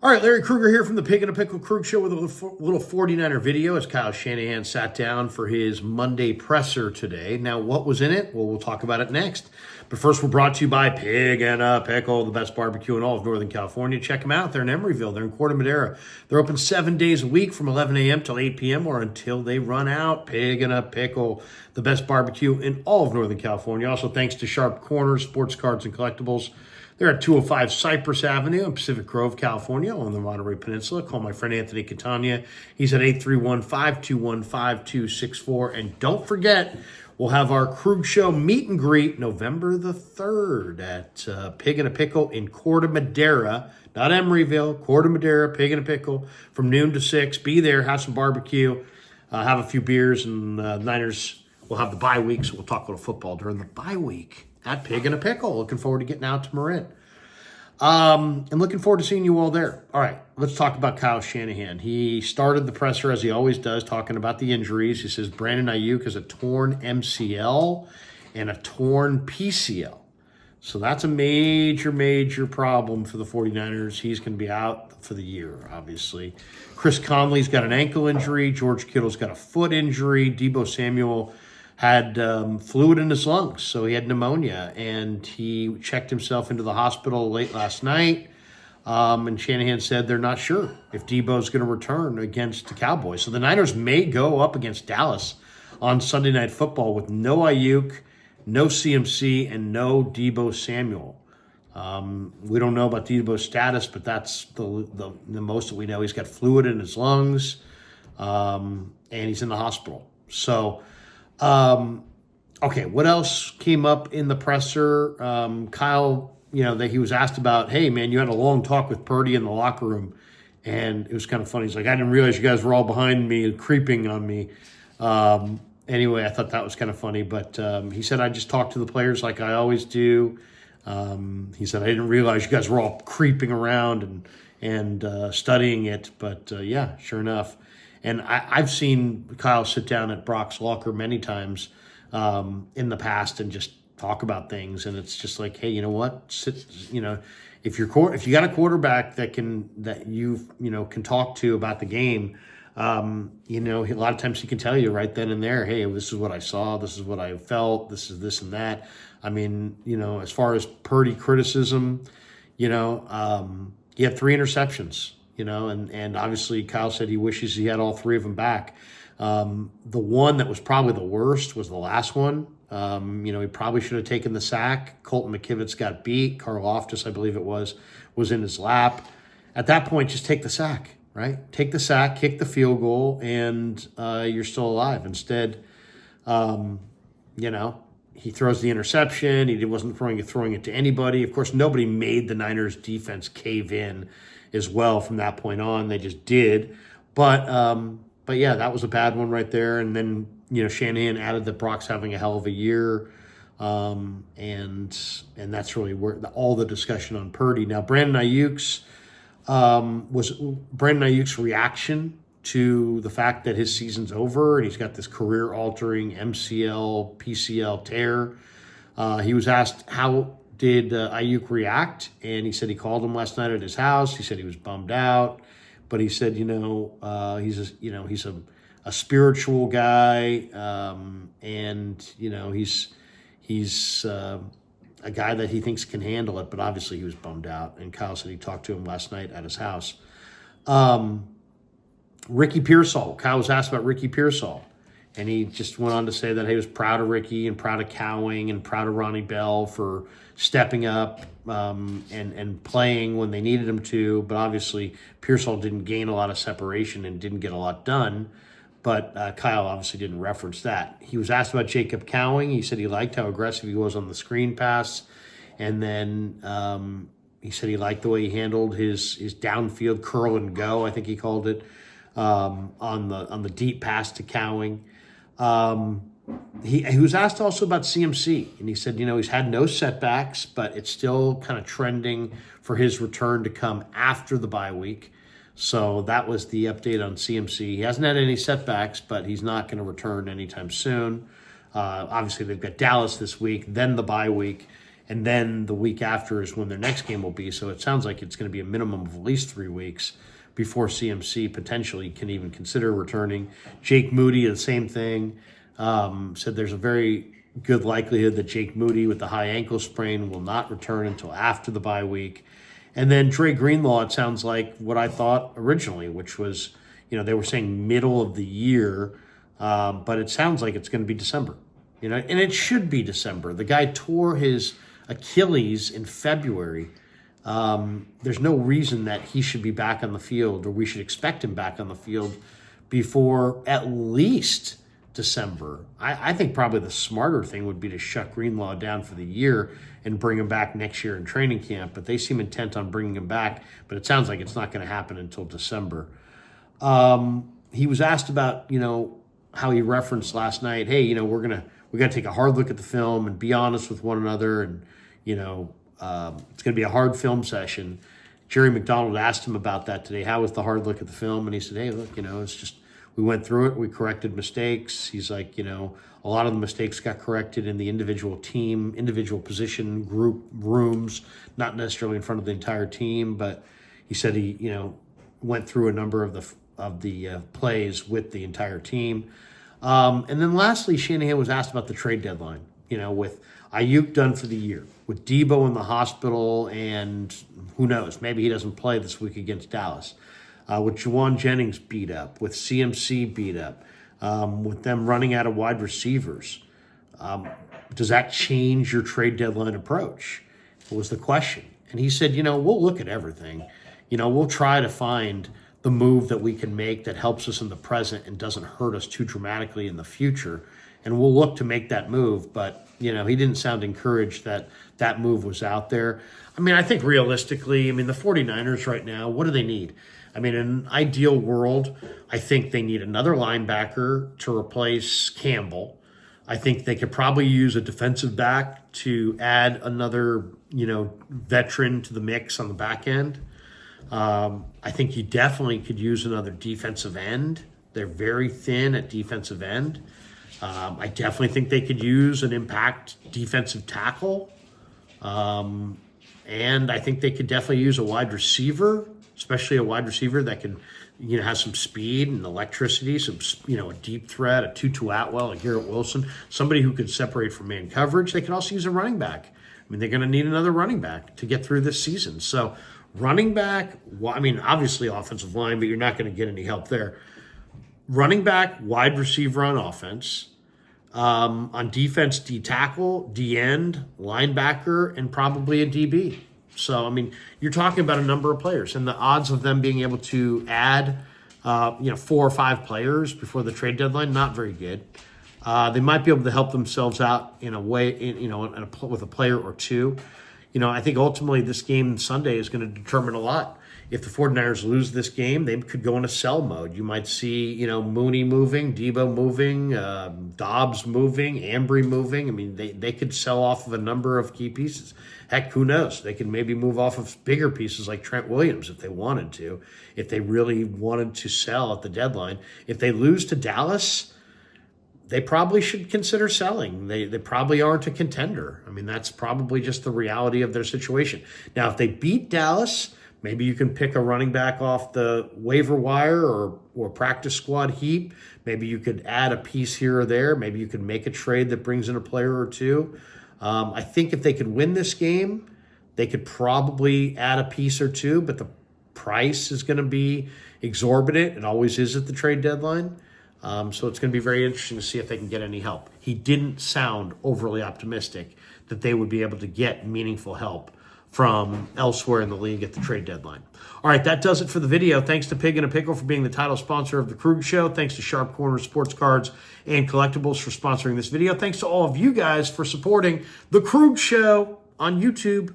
All right, Larry Krueger here from the Pig and a Pickle Krug Show with a little 49er video as Kyle Shanahan sat down for his Monday presser today. Now, what was in it? Well, we'll talk about it next. But first, we're brought to you by Pig and a Pickle, the best barbecue in all of Northern California. Check them out. They're in Emeryville. They're in Corte Madera. They're open 7 days a week from 11 a.m. till 8 p.m. or until they run out. Pig and a Pickle, the best barbecue in all of Northern California. Also, thanks to Sharp Corners, Sports Cards, and Collectibles. They're at 205 Cypress Avenue in Pacific Grove, California, on the Monterey Peninsula. Call my friend Anthony Catania. He's at 831-521-5264. And don't forget, we'll have our Krug Show meet and greet November the 3rd at Pig and a Pickle in Corte Madera. Not Emeryville, Corte Madera, Pig and a Pickle, from noon to 6. Be there, have some barbecue, have a few beers, and Niners will have the bye week, so we'll talk a little football during the bye week at Pig and a Pickle. Looking forward to getting out to Marin. And looking forward to seeing you all there. All right, let's talk about Kyle Shanahan. He started the presser, as he always does, talking about the injuries. He says Brandon Aiyuk has a torn MCL and a torn PCL. So that's a major, major problem for the 49ers. He's going to be out for the year, obviously. Chris Conley's got an ankle injury. George Kittle's got a foot injury. Deebo Samuel had fluid in his lungs, so he had pneumonia, and he checked himself into the hospital late last night. And Shanahan said they're not sure if Deebo's going to return against the Cowboys. So the Niners may go up against Dallas on Sunday Night Football with no Aiyuk, no CMC, and no Deebo Samuel. We don't know about Deebo's status, but that's the most that we know. He's got fluid in his lungs, and he's in the hospital. So, okay, what else came up in the presser? Kyle, that he was asked about, hey, man, you had a long talk with Purdy in the locker room, and it was kind of funny. He's like, I didn't realize you guys were all behind me and creeping on me. Anyway, I thought that was kind of funny, but he said, I just talked to the players like I always do. He said, I didn't realize you guys were all creeping around and studying it, but yeah, sure enough. And I've seen Kyle sit down at Brock's locker many times in the past and just talk about things, and it's just like, hey, you know what? If you got a quarterback that you can talk to about the game, a lot of times he can tell you right then and there, hey, this is what I saw, this is what I felt, this is this and that. I mean, as far as Purdy criticism, he had 3 interceptions. And obviously Kyle said he wishes he had all 3 of them back. The one that was probably the worst was the last one. He probably should have taken the sack. Colton McKivitz got beat. Karlaftis, I believe it was in his lap. At that point, just take the sack, right? Take the sack, kick the field goal, and you're still alive. Instead, he throws the interception. He wasn't throwing it to anybody. Of course, nobody made the Niners defense cave in as well from that point on. They just did. But yeah, that was a bad one right there. And then, Shanahan added that Brock's having a hell of a year. And that's really where all the discussion on Purdy. Now, Brandon Aiyuk's reaction to the fact that his season's over and he's got this career-altering MCL, PCL tear. He was asked, how did Aiyuk react? And he said he called him last night at his house. He said he was bummed out, but he said, he's a spiritual guy, and he's a guy that he thinks can handle it. But obviously he was bummed out. And Kyle said he talked to him last night at his house. Ricky Pearsall. Kyle was asked about Ricky Pearsall, and he just went on to say that he was proud of Ricky and proud of Cowing and proud of Ronnie Bell for stepping up and playing when they needed him to. But obviously, Pearsall didn't gain a lot of separation and didn't get a lot done. But Kyle obviously didn't reference that. He was asked about Jacob Cowing. He said he liked how aggressive he was on the screen pass. And then he said he liked the way he handled his downfield curl and go, I think he called it, on the deep pass to Cowing. He was asked also about CMC, and he said, he's had no setbacks, but it's still kind of trending for his return to come after the bye week. So that was the update on CMC. He hasn't had any setbacks, but he's not going to return anytime soon. Obviously, they've got Dallas this week, then the bye week, And then the week after is when their next game will be. So it sounds like it's going to be a minimum of at least 3 weeks before CMC potentially can even consider returning. Jake Moody, the same thing. Said there's a very good likelihood that Jake Moody with the high ankle sprain will not return until after the bye week. And then Dre Greenlaw, it sounds like what I thought originally, which was, they were saying middle of the year, but it sounds like it's going to be December. And it should be December. The guy tore his Achilles in February. There's no reason that he should be back on the field, or we should expect him back on the field before at least December. I think probably the smarter thing would be to shut Greenlaw down for the year and bring him back next year in training camp. But they seem intent on bringing him back. But it sounds like it's not going to happen until December. He was asked about, how he referenced last night, hey, we got to take a hard look at the film and be honest with one another. And, it's going to be a hard film session. Jerry McDonald asked him about that today. How was the hard look at the film? And he said, hey, look, it's just, we went through it. We corrected mistakes. He's like, a lot of the mistakes got corrected in the individual team, individual position group rooms, not necessarily in front of the entire team. But he said he, went through a number of the plays with the entire team. And then lastly, Shanahan was asked about the trade deadline, with Aiyuk done for the year, with Deebo in the hospital, and who knows, maybe he doesn't play this week against Dallas. With Juwan Jennings beat up, with CMC beat up, with them running out of wide receivers. Does that change your trade deadline approach? Was the question. And he said, we'll look at everything. We'll try to find the move that we can make that helps us in the present and doesn't hurt us too dramatically in the future. And we'll look to make that move. But, he didn't sound encouraged that that move was out there. I think realistically, the 49ers right now, what do they need? In an ideal world, I think they need another linebacker to replace Campbell. I think they could probably use a defensive back to add another, veteran to the mix on the back end. I think you definitely could use another defensive end. They're very thin at defensive end. I definitely think they could use an impact defensive tackle. And I think they could definitely use a wide receiver, especially a wide receiver that can, has some speed and electricity, some, a deep threat, a Tutu Atwell, a Garrett Wilson, somebody who could separate from man coverage. They could also use a running back. They're going to need another running back to get through this season. So running back, obviously offensive line, but you're not going to get any help there. Running back, wide receiver on offense. On defense, D tackle, D end, linebacker, and probably a DB. So, you're talking about a number of players, and the odds of them being able to add, 4 or 5 players before the trade deadline, not very good. They might be able to help themselves out in a way, with a player or two. I think ultimately this game Sunday is going to determine a lot. If the 49ers lose this game, they could go into sell mode. You might see, Mooney moving, Deebo moving, Dobbs moving, Ambry moving. They could sell off of a number of key pieces. Heck, who knows? They could maybe move off of bigger pieces like Trent Williams if they wanted to, if they really wanted to sell at the deadline. If they lose to Dallas, they probably should consider selling. They probably aren't a contender. That's probably just the reality of their situation. Now, if they beat Dallas, maybe you can pick a running back off the waiver wire or practice squad heap. Maybe you could add a piece here or there. Maybe you could make a trade that brings in a player or two. I think if they could win this game, they could probably add a piece or two, but the price is going to be exorbitant. It always is at the trade deadline. So it's going to be very interesting to see if they can get any help. He didn't sound overly optimistic that they would be able to get meaningful help from elsewhere in the league at the trade deadline. All right, that does it for the video. Thanks to Pig in a Pickle for being the title sponsor of the Krug Show. Thanks to Sharp Corner Sports Cards and Collectibles for sponsoring this video. Thanks to all of you guys for supporting the Krug Show on YouTube.